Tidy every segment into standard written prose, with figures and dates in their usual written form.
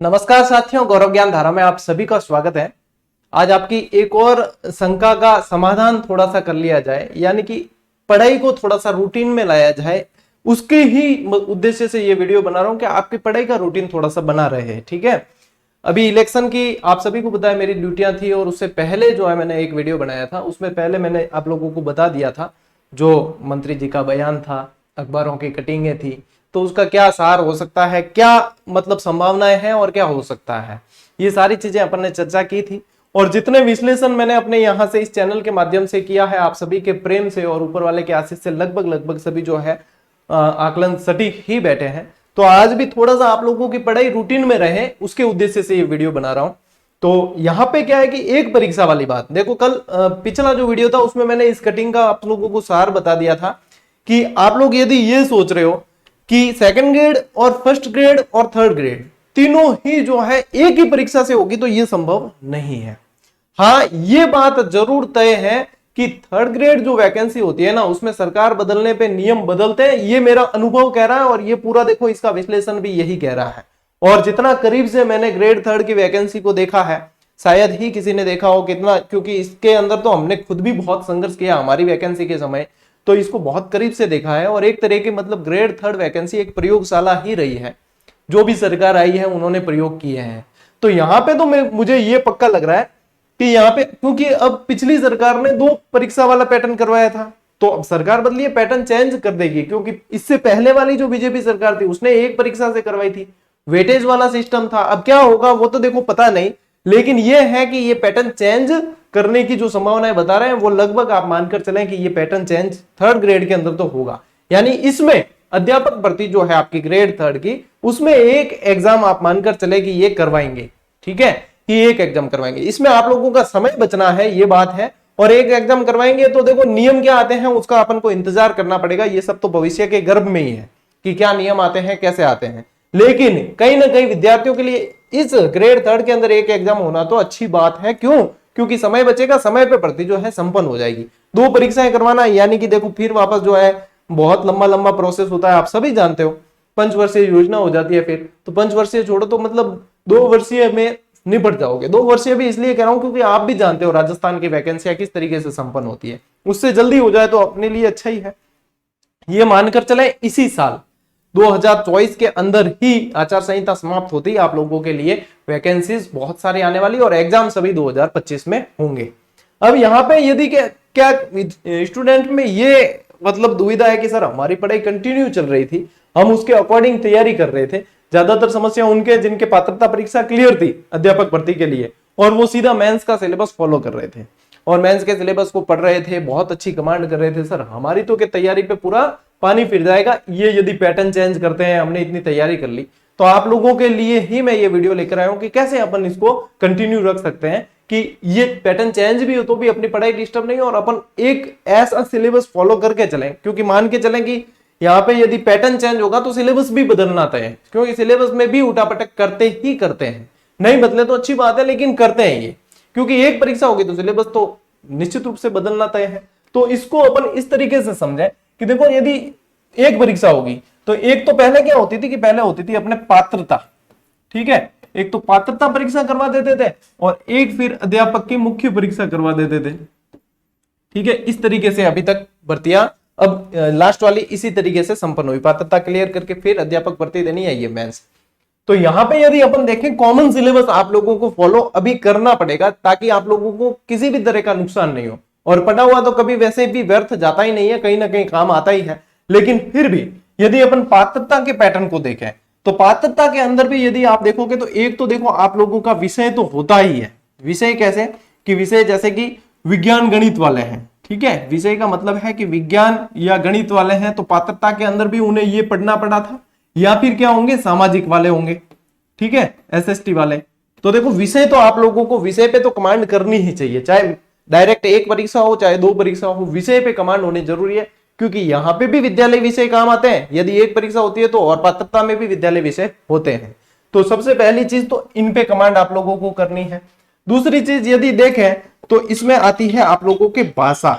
नमस्कार साथियों, गौरव ज्ञान धारा में आप सभी का स्वागत है। आज आपकी एक और शंका का समाधान थोड़ा सा कर लिया जाए, यानी कि पढ़ाई को थोड़ा सा रूटीन में लाया जाए। उसके ही उद्देश्य से ये वीडियो बना रहा हूं कि आपकी पढ़ाई का रूटीन थोड़ा सा बना रहे। ठीक है, अभी इलेक्शन की आप सभी को पता है मेरी ड्यूटियां थी, और उससे पहले जो है मैंने एक वीडियो बनाया था। उसमें पहले मैंने आप लोगों को बता दिया था जो मंत्री जी का बयान था, अखबारों की कटिंगें थी, तो उसका क्या सार हो सकता है, क्या मतलब संभावनाएं हैं और क्या हो सकता है, ये सारी चीजें अपन ने चर्चा की थी। और जितने विश्लेषण मैंने अपने यहाँ से इस चैनल के माध्यम से किया है, आप सभी के प्रेम से और ऊपर वाले के आशीष से लगभग सभी जो है आकलन सटीक ही बैठे हैं। तो आज भी थोड़ा सा आप लोगों की पढ़ाई रूटीन में रहे, उसके उद्देश्य से ये वीडियो बना रहा हूं। तो यहाँ पे क्या है कि एक परीक्षा वाली बात देखो, कल पिछला जो वीडियो था उसमें मैंने इस कटिंग का आप लोगों को सार बता दिया था कि आप लोग यदि ये सोच रहे हो कि सेकंड ग्रेड और फर्स्ट ग्रेड और थर्ड ग्रेड तीनों ही जो है एक ही परीक्षा से होगी, तो ये संभव नहीं है। हाँ, ये बात जरूर तय है कि थर्ड ग्रेड जो वैकेंसी होती है ना, उसमें सरकार बदलने पे नियम बदलते हैं, ये मेरा अनुभव कह रहा है। और ये पूरा देखो, इसका विश्लेषण भी यही कह रहा है। और जितना करीब से मैंने ग्रेड थर्ड की वैकेंसी को देखा है, शायद ही किसी ने देखा हो कितना, क्योंकि इसके अंदर तो हमने खुद भी बहुत संघर्ष किया हमारी वैकेंसी के समय, तो इसको बहुत करीब से देखा है। और एक तरह की मतलब ग्रेड थर्ड वैकेंसी एक प्रयोगशाला ही रही है, जो भी सरकार आई है उन्होंने प्रयोग किए हैं। तो यहाँ पे तो मुझे ये पक्का लग रहा है कि यहाँ पे, क्योंकि अब पिछली सरकार ने 2 परीक्षा वाला पैटर्न करवाया था, तो अब सरकार बदली है, पैटर्न चेंज कर देगी। क्योंकि इससे पहले वाली जो बीजेपी सरकार थी उसने 1 परीक्षा से करवाई थी, वेटेज वाला सिस्टम था। अब क्या होगा वो तो देखो पता नहीं, लेकिन ये है कि ये पैटर्न चेंज करने की जो संभावनाएं बता रहे हैं, वो लगभग आप मानकर चलें कि ये पैटर्न चेंज थर्ड ग्रेड के अंदर तो होगा। यानी इसमें अध्यापक भर्ती जो है आपकी ग्रेड थर्ड की, उसमें एक एग्जाम आप मानकर चले कि ये करवाएंगे। ठीक है, कि एक एग्जाम करवाएंगे, इसमें आप लोगों का समय बचना है, ये बात है। और एक एग्जाम करवाएंगे तो देखो नियम क्या आते हैं उसका अपन को इंतजार करना पड़ेगा। ये सब तो भविष्य के गर्भ में ही है कि क्या नियम आते हैं, कैसे आते हैं। लेकिन कहीं ना कहीं विद्यार्थियों के लिए इस ग्रेड थर्ड के अंदर एक एग्जाम होना तो अच्छी बात है। क्यों? क्योंकि समय बचेगा, समय पे भर्ती जो है संपन्न हो जाएगी। 2 परीक्षाएं करवाना, यानी कि देखो फिर वापस जो है बहुत लंबा प्रोसेस होता है, आप सभी जानते हो। 5 वर्षीय योजना हो जाती है, फिर तो 5 वर्षीय छोड़ो तो मतलब 2 वर्षीय में निपट जाओगे। 2 वर्षीय भी इसलिए कह रहा हूं क्योंकि आप भी जानते हो राजस्थान की वैकेंसियां किस तरीके से संपन्न होती है। उससे जल्दी हो जाए तो अपने लिए अच्छा ही है। ये मानकर चले इसी साल 2024 के अंदर ही आचार संहिता समाप्त होती है, आप लोगों के लिए वैकेंसीज बहुत सारी आने वाली और एग्जाम सभी 2025 में होंगे। अब यहाँ पे यदि क्या स्टूडेंट में ये मतलब दुविधा है कि सर हमारी पढ़ाई कंटिन्यू चल रही थी, हम उसके अकॉर्डिंग तैयारी कर रहे थे। ज्यादातर समस्या उनके जिनके पात्रता परीक्षा क्लियर थी अध्यापक भर्ती के लिए, और वो सीधा मेंस का सिलेबस फॉलो कर रहे थे और मेंस के सिलेबस को पढ़ रहे थे, बहुत अच्छी कमांड कर रहे थे। सर हमारी तो के तैयारी पे पूरा पानी फिर जाएगा, ये यदि पैटर्न चेंज करते हैं, हमने इतनी तैयारी कर ली। तो आप लोगों के लिए ही मैं ये वीडियो लेकर आया हूं कि कैसे अपन इसको कंटिन्यू रख सकते हैं कि ये पैटर्न चेंज भी हो तो भी अपनी पढ़ाई डिस्टर्ब नहीं, और अपन एक ऐसा सिलेबस फॉलो करके चलें। क्योंकि मान के चलें कि यहाँ पे यदि पैटर्न चेंज होगा तो सिलेबस भी बदलना तय है, क्योंकि सिलेबस में भी उठापटक करते ही करते हैं। नहीं बदले तो अच्छी बात है, लेकिन करते हैं ये, क्योंकि एक परीक्षा होगी तो सिलेबस तो निश्चित रूप से बदलना तय है। तो इसको अपन इस तरीके से समझें कि देखो, यदि एक परीक्षा होगी तो एक तो पहले क्या होती थी कि पहले होती थी अपने पात्रता। ठीक है, एक तो पात्रता परीक्षा करवा देते थे और एक फिर अध्यापक की मुख्य परीक्षा करवा देते थे। ठीक है, इस तरीके से अभी तक भर्तियां, अब लास्ट वाली इसी तरीके से संपन्न हुई, पात्रता क्लियर करके फिर अध्यापक भर्ती देनी है, ये मेंस। तो यहाँ पे यदि अपन देखें, कॉमन सिलेबस आप लोगों को फॉलो अभी करना पड़ेगा ताकि आप लोगों को किसी भी तरह का नुकसान नहीं हो। और पढ़ा हुआ तो कभी वैसे भी व्यर्थ जाता ही नहीं है, कहीं ना कहीं काम आता ही है। लेकिन फिर भी यदि अपन पात्रता के पैटर्न को देखें तो पात्रता के अंदर भी यदि आप देखोगे तो एक तो देखो आप लोगों का विषय तो होता ही है। विषय कैसे कि विषय जैसे कि विज्ञान गणित वाले हैं, ठीक है, विषय का मतलब है कि विज्ञान या गणित वाले हैं, तो पात्रता के अंदर भी उन्हें ये पढ़ना पड़ा था। या फिर क्या होंगे, सामाजिक वाले होंगे, ठीक है, एसएसटी वाले। तो देखो विषय तो आप लोगों को विषय पे तो कमांड करनी ही चाहिए, चाहे डायरेक्ट एक परीक्षा हो चाहे 2 परीक्षा हो, विषय पे कमांड होनी जरूरी है। क्योंकि यहाँ पे भी विद्यालय विषय काम आते हैं, यदि एक परीक्षा होती है तो, और पात्रता में भी विद्यालय विषय होते हैं। तो सबसे पहली चीज तो इन पे कमांड आप लोगों को करनी है। दूसरी चीज यदि देखें तो इसमें आती है आप लोगों के भाषा।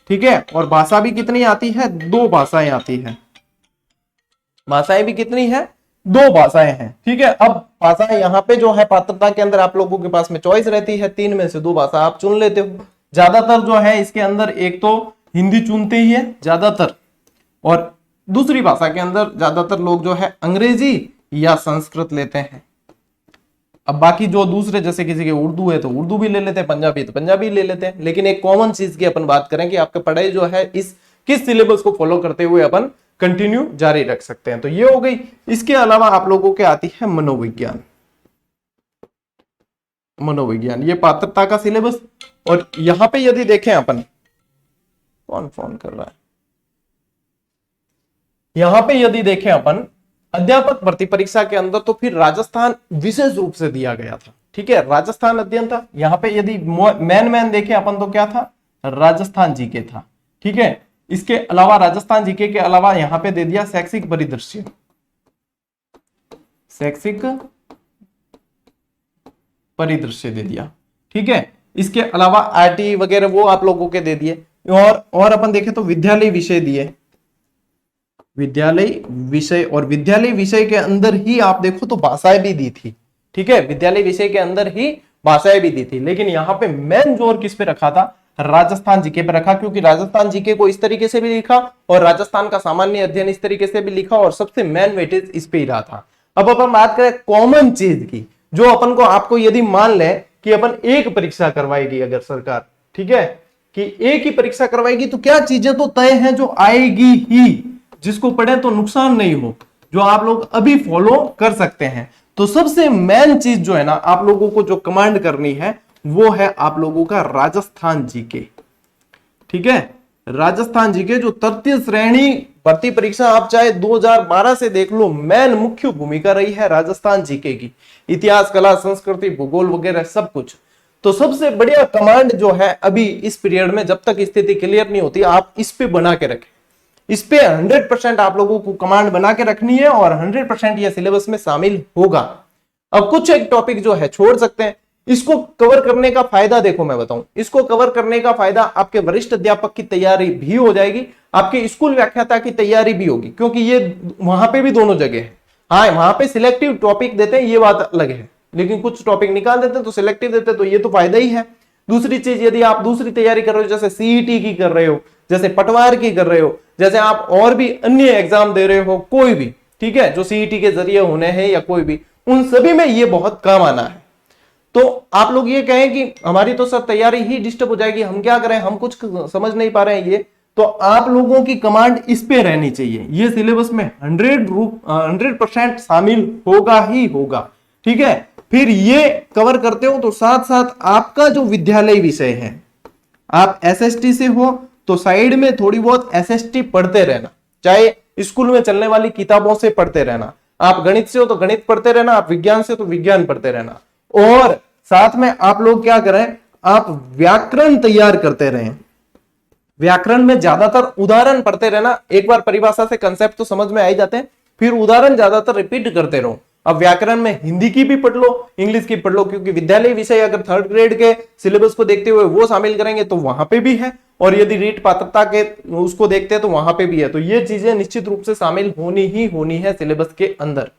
ठीक है, और भाषा भी कितनी आती है, 2 भाषाएं आती है। भाषाएं भी कितनी है, दो भाषाएं हैं, ठीक है। अब भाषाएं यहाँ पे जो है पात्रता के अंदर आप लोगों के पास में चॉइस रहती है, तीन में से दो भाषा आप चुन लेते हो। ज्यादातर जो है इसके अंदर एक तो हिंदी चुनते ही है ज्यादातर, और दूसरी भाषा के अंदर ज्यादातर लोग जो है अंग्रेजी या संस्कृत लेते हैं। अब बाकी जो दूसरे जैसे किसी के उर्दू है तो उर्दू भी ले लेते हैं, पंजाबी तो पंजाबी ले लेते हैं। लेकिन एक कॉमन चीज की अपन बात करें कि आपका पढ़ाई जो है इस किस सिलेबस को फॉलो करते हुए अपन कंटिन्यू जारी रख सकते हैं, तो ये हो गई। इसके अलावा आप लोगों के आती है मनोविज्ञान। मनोविज्ञान ये पात्रता का सिलेबस, और यहां पे यदि देखें अपन, कौन फोन कर रहा है, यहां पे यदि देखें अपन अध्यापक भर्ती परीक्षा के अंदर, तो फिर राजस्थान विशेष रूप से दिया गया था, ठीक है। राजस्थान अध्ययन था। यहां पे यदि मैन देखें अपन तो क्या था, राजस्थान जीके था, ठीक है। इसके अलावा राजस्थान जीके के अलावा यहां पे दे दिया शैक्षिक परिदृश्य, शैक्षिक परिदृश्य दे दिया, ठीक है। इसके अलावा आरटी वगैरह वो आप लोगों के दे दिए, और अपन देखें तो विद्यालय विषय दिए, विद्यालय विषय, और विद्यालय विषय के अंदर ही आप देखो तो भाषाएं भी दी थी, ठीक है। विद्यालय विषय के अंदर ही भाषाएं भी दी थी, लेकिन यहाँ पे मेन जोर किस पे रखा था, राजस्थान जीके पे रखा, क्योंकि राजस्थान जीके को इस तरीके से भी लिखा और राजस्थान का सामान्य अध्ययन इस तरीके से भी लिखा, और सबसे मेन वेटेज इस पे ही रहा था। अब अपन बात करें कॉमन चीज की, जो अपन को आपको यदि मान ले कि अपन एक परीक्षा करवाएगी अगर सरकार, ठीक है, कि एक ही परीक्षा करवाएगी, तो क्या चीजें तो तय हैं जो आएगी ही, जिसको पढ़े तो नुकसान नहीं हो, जो आप लोग अभी फॉलो कर सकते हैं। तो सबसे मेन चीज जो है ना आप लोगों को जो कमांड करनी है वो है आप लोगों का राजस्थान जीके, ठीक है। राजस्थान जीके जो तृतीय श्रेणी भर्ती परीक्षा आप चाहे 2012 से देख लो, मेन मुख्य भूमिका रही है राजस्थान जीके की, इतिहास, कला, संस्कृति, भूगोल वगैरह सब कुछ। तो सबसे बढ़िया कमांड जो है अभी इस पीरियड में, जब तक स्थिति क्लियर नहीं होती, आप इस पे बना के रखें। इस पे 100% आप लोगों को कमांड बना के रखनी है, और 100% यह सिलेबस में शामिल होगा। अब कुछ एक टॉपिक जो है छोड़ सकते हैं, इसको कवर करने का फायदा देखो मैं बताऊं, इसको कवर करने का फायदा आपके वरिष्ठ अध्यापक की तैयारी भी हो जाएगी, आपके स्कूल व्याख्याता की तैयारी भी होगी, क्योंकि ये वहां पे भी दोनों जगह है। हाँ, वहां पे सिलेक्टिव टॉपिक देते हैं, ये बात अलग है, लेकिन कुछ टॉपिक निकाल देते हैं तो सिलेक्टिव देते हैं, तो ये तो फायदा ही है। दूसरी चीज, यदि आप दूसरी तैयारी कर रहे हो, जैसे सीईटी की कर रहे हो, जैसे पटवार की कर रहे हो, जैसे आप और भी अन्य एग्जाम दे रहे हो, कोई भी, ठीक है, जो सीईटी के जरिए होने हैं या कोई भी, उन सभी में ये बहुत काम आना है। तो आप लोग ये कहें कि हमारी तो सर तैयारी ही डिस्टर्ब हो जाएगी, हम क्या करें, हम कुछ समझ नहीं पा रहे हैं, ये तो आप लोगों की कमांड इस पे रहनी चाहिए। ये सिलेबस में 100% शामिल होगा ही होगा, ठीक है। फिर ये कवर करते हो तो साथ साथ आपका जो विद्यालय विषय है, आप एसएसटी से हो तो साइड में थोड़ी बहुत एसएसटी पढ़ते रहना, चाहे स्कूल में चलने वाली किताबों से पढ़ते रहना, आप गणित से हो तो गणित पढ़ते रहना, आप विज्ञान से हो तो विज्ञान पढ़ते रहना, और साथ में आप लोग क्या करें, आप व्याकरण तैयार करते रहें। व्याकरण में ज्यादातर उदाहरण पढ़ते रहना, एक बार परिभाषा से कंसेप्ट तो समझ में आ ही जाते हैं, फिर उदाहरण ज्यादातर रिपीट करते रहो। अब व्याकरण में हिंदी की भी पढ़ लो, इंग्लिश की पढ़ लो, क्योंकि विद्यालय विषय अगर 3rd ग्रेड के सिलेबस को देखते हुए वो शामिल करेंगे तो वहां पे भी है, और यदि रीट पात्रता के उसको देखते हैं तो वहां पे भी है। तो ये चीजें निश्चित रूप से शामिल होनी ही होनी है सिलेबस के अंदर,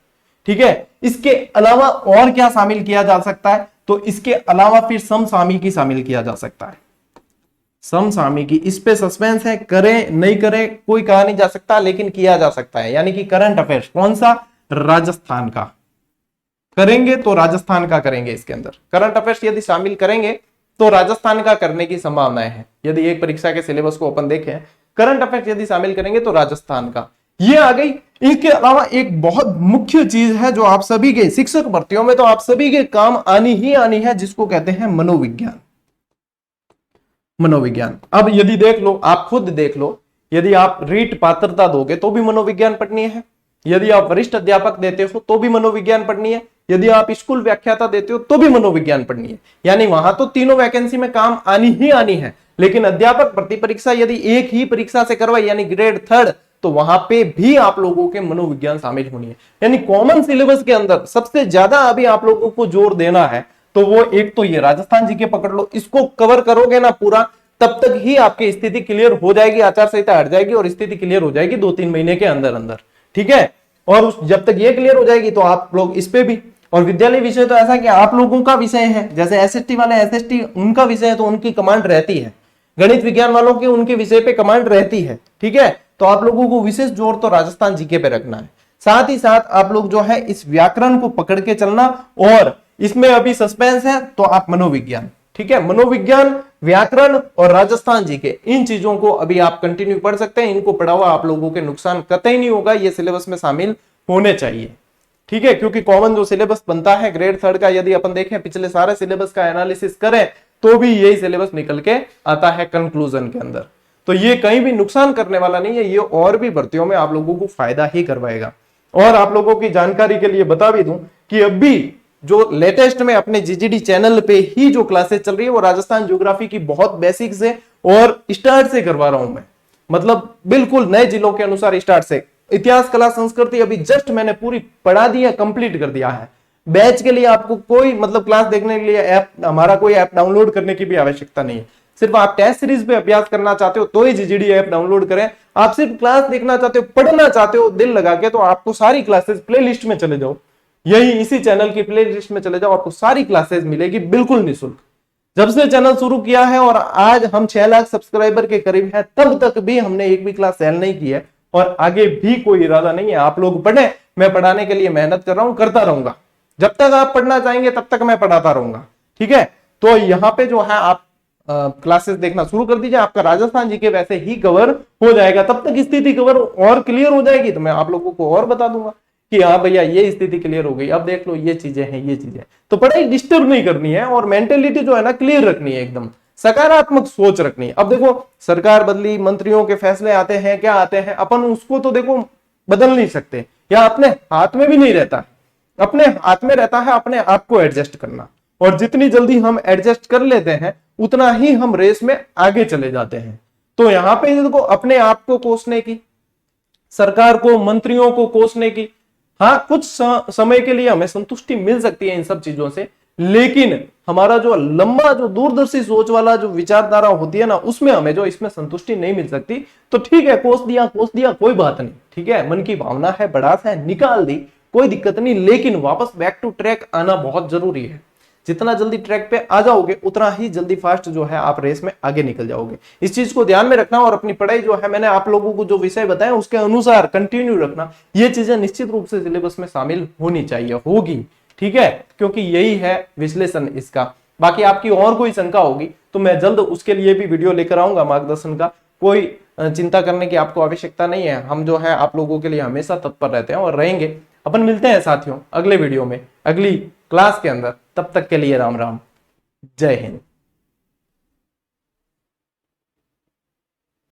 ठीक है। इसके अलावा और क्या शामिल किया जा सकता है, तो इसके अलावा फिर समसामयिकी शामिल किया जा सकता है। समसामयिकी, इस पे सस्पेंस है, करें नहीं करें कोई कहा नहीं जा सकता, लेकिन किया जा सकता है। यानी कि करंट अफेयर्स, कौन सा, राजस्थान का करेंगे तो राजस्थान का करेंगे। इसके अंदर करंट अफेयर्स यदि शामिल करेंगे तो राजस्थान का करने की संभावनाएं हैं। यदि एक परीक्षा के सिलेबस को अपन देखें, करंट अफेयर्स यदि शामिल करेंगे तो राजस्थान का, ये आ गई। इसके अलावा एक बहुत मुख्य चीज है जो आप सभी के शिक्षक भर्तियों में तो आप सभी के काम आनी ही आनी है, जिसको कहते हैं मनोविज्ञान। मनोविज्ञान, अब यदि देख लो, आप खुद देख लो, यदि आप रीट पात्रता दोगे तो भी मनोविज्ञान पढ़नी है, यदि आप वरिष्ठ अध्यापक देते हो तो भी मनोविज्ञान पढ़नी है, यदि आप स्कूल व्याख्याता देते हो तो भी मनोविज्ञान पढ़नी है। यानी वहां तो तीनों वैकेंसी में काम आनी ही आनी है। लेकिन अध्यापक भर्ती परीक्षा यदि एक ही परीक्षा से करवाई, यानी ग्रेड 3rd, तो वहां पे भी आप लोगों के मनोविज्ञान शामिल होनी है। यानी कॉमन सिलेबस के अंदर सबसे ज्यादा अभी आप लोगों को जोर देना है, तो वो एक तो ये राजस्थान जीके पकड़ लो, इसको कवर करोगे ना पूरा, तब तक ही आपकी स्थिति क्लियर हो जाएगी, आचार संहिता हट जाएगी और स्थिति क्लियर हो जाएगी 2-3 महीने के अंदर अंदर, ठीक है। और जब तक ये क्लियर हो जाएगी तो आप लोग इस पे भी, और विद्यालय विषय तो ऐसा कि आप लोगों का विषय है, जैसे एसएसटी वाले एसएसटी उनका विषय है तो उनकी कमांड रहती है, गणित विज्ञान वालों की उनके विषय पे कमांड रहती है, ठीक है। तो आप लोगों को विशेष जोर तो राजस्थान जीके पे रखना है। साथ ही साथ आप लोग जो है इस व्याकरण को पकड़ के चलना, और इसमें अभी सस्पेंस है तो आप मनोविज्ञान, ठीक है, मनोविज्ञान, व्याकरण और राजस्थान जीके, इन चीजों को अभी आप कंटिन्यू पढ़ सकते हैं। इनको पढ़ा हुआ आप लोगों के नुकसान कतई नहीं होगा, ये सिलेबस में शामिल होने चाहिए, ठीक है। क्योंकि कॉमन जो सिलेबस बनता है ग्रेड 3 का, यदि अपन देखें पिछले सारे सिलेबस का एनालिसिस करें तो भी यही सिलेबस निकल के आता है कंक्लूजन के अंदर। तो ये कहीं भी नुकसान करने वाला नहीं है, ये और भी भर्तियों में आप लोगों को फायदा ही करवाएगा। और आप लोगों की जानकारी के लिए बता भी दूं कि अभी जो लेटेस्ट में अपने जीजीडी चैनल पे ही जो क्लासेस चल रही है वो राजस्थान ज्योग्राफी की बहुत बेसिक से और स्टार्ट से करवा रहा हूं मैं, मतलब बिल्कुल नए जिलों के अनुसार स्टार्ट से। इतिहास, कला, संस्कृति अभी जस्ट मैंने पूरी पढ़ा दी है, कंप्लीट कर दिया है। बैच के लिए आपको कोई मतलब क्लास देखने के लिए ऐप, हमारा कोई ऐप डाउनलोड करने की भी आवश्यकता नहीं है। सिर्फ आप टेस्ट सीरीज पे अभ्यास करना चाहते हो तो ही जीजीडी ऐप डाउनलोड करें। आप सिर्फ क्लास देखना चाहते हो, पढ़ना चाहते हो दिल लगा के, तो आपको सारी क्लासेस प्लेलिस्ट में चले जाओ, यही इसी चैनल की प्लेलिस्ट में चले जाओ, आपको सारी क्लासेस मिलेगी बिल्कुल निःशुल्क। जब से चैनल शुरू किया है और आज हम 6 लाख सब्सक्राइबर के करीब हैं, तब तक भी हमने एक भी क्लास सेल नहीं की है और आगे भी कोई इरादा नहीं है। आप लोग पढ़े, मैं पढ़ाने के लिए मेहनत कर रहा हूं, करता रहूंगा। जब तक आप पढ़ना चाहेंगे तब तक मैं पढ़ाता रहूंगा, ठीक है। तो यहाँ पे जो है आप क्लासेस देखना शुरू कर दीजिए, आपका राजस्थान जीके वैसे ही कवर हो जाएगा। तब तक स्थिति कवर और क्लियर हो जाएगी तो मैं आप लोगों को और बता दूंगा कि हाँ भैया ये स्थिति क्लियर हो गई, अब देख लो ये चीजें हैं, ये चीजें। तो पढ़ाई डिस्टर्ब नहीं करनी है और मेंटेलिटी जो है ना क्लियर रखनी है, एकदम सकारात्मक सोच रखनी है। अब देखो सरकार बदली, मंत्रियों के फैसले आते हैं, क्या आते हैं, अपन उसको तो देखो बदल नहीं सकते, या अपने हाथ में भी नहीं रहता। अपने हाथ में रहता है अपने आप को एडजस्ट करना, और जितनी जल्दी हम एडजस्ट कर लेते हैं उतना ही हम रेस में आगे चले जाते हैं। तो यहां पे देखो अपने आप को कोसने की, सरकार को, मंत्रियों को कोसने की, हाँ कुछ समय के लिए हमें संतुष्टि मिल सकती है इन सब चीजों से, लेकिन हमारा जो लंबा, जो दूरदर्शी सोच वाला जो विचारधारा होती है ना, उसमें हमें जो इसमें संतुष्टि नहीं मिल सकती। तो ठीक है, कोस दिया कोई बात नहीं, ठीक है, मन की भावना है, बड़ास है, निकाल दी, कोई दिक्कत नहीं, लेकिन वापस बैक टू ट्रैक आना बहुत जरूरी है। जितना जल्दी ट्रैक पे आ जाओगे उतना ही जल्दी फास्ट जो है आप रेस में आगे निकल जाओगे। इस चीज को ध्यान में रखना और अपनी पढ़ाई जो है मैंने आप लोगों को जो विषय बताया उसके अनुसार कंटिन्यू रखना। ये चीजें निश्चित रूप से सिलेबस में शामिल होनी चाहिए, होगी, ठीक है, क्योंकि यही है विश्लेषण इसका। बाकी आपकी और कोई शंका होगी तो मैं जल्द उसके लिए भी वीडियो लेकर आऊंगा मार्गदर्शन का, कोई चिंता करने की आपको आवश्यकता नहीं है। हम जो है आप लोगों के लिए हमेशा तत्पर रहते हैं और रहेंगे। अपन मिलते हैं साथियों अगले वीडियो में, अगली क्लास के अंदर। तब तक के लिए राम राम, जय हिंद।